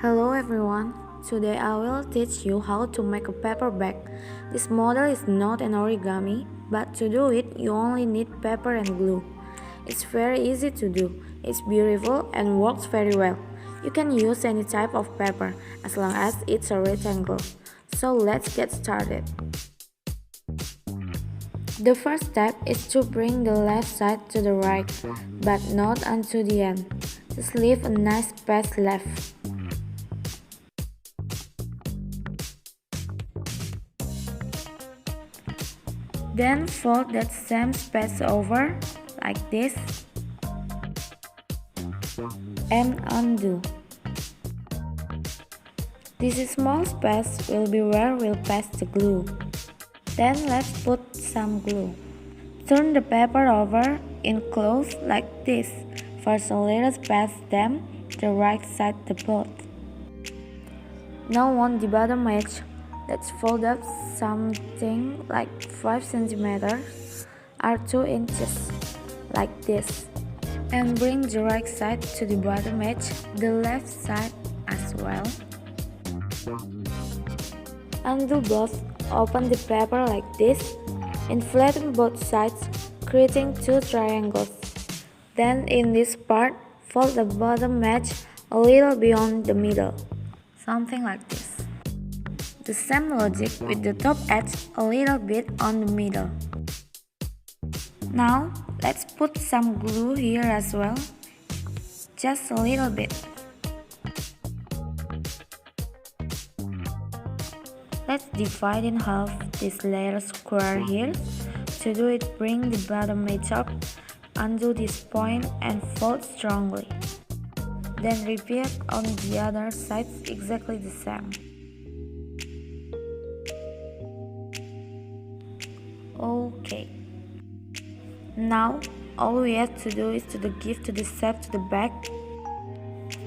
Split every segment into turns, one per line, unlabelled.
Hello everyone, today I will teach you how to make a paper bag. This model is not an origami, but to do it you only need paper and glue. It's very easy to do, it's beautiful and works very well. You can use any type of paper as long as it's a rectangle. So let's get started. The first step is to bring the left side to the right, but not onto the end. Just leave a nice space left. Then fold that same space over, like this, and undo. This small space will be where we'll paste the glue. Then let's put some glue. Turn the paper over in close like this. First a little space, then the right side the both. Now on the bottom edge, let's fold up something like 5 centimeters or 2 inches, like this. And bring the right side to the bottom edge, the left side as well. Undo both, open the paper like this, and flatten both sides, creating 2 triangles. Then in this part, fold the bottom edge a little beyond the middle, something like this. The same logic with the top edge a little bit on the middle. Now, let's put some glue here as well, just a little bit. Let's divide in half this layer square here. To do it, bring the bottom edge up, undo this point and fold strongly. Then repeat on the other sides exactly the same. Okay. Now, all we have to do is to give the shape to the back.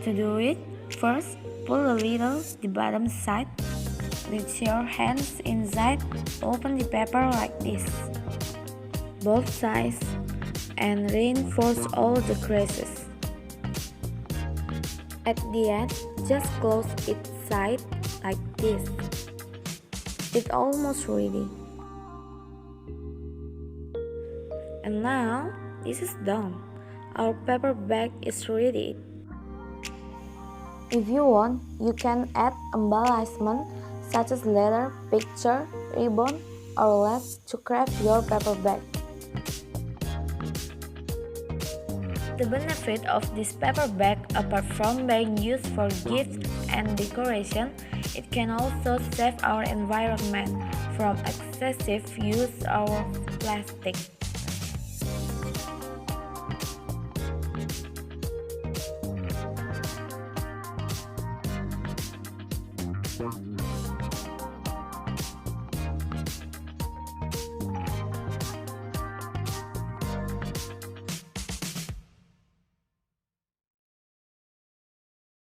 To do it, first pull a little the bottom side. With your hands inside, open the paper like this, both sides, and reinforce all the creases. At the end, just close each side like this. It's almost ready. And now, this is done. Our paper bag is ready. If you want, you can add embellishment such as leather, picture, ribbon, or lace to craft your paper bag. The benefit of this paper bag, apart from being used for gifts and decoration, it can also save our environment from excessive use of plastic.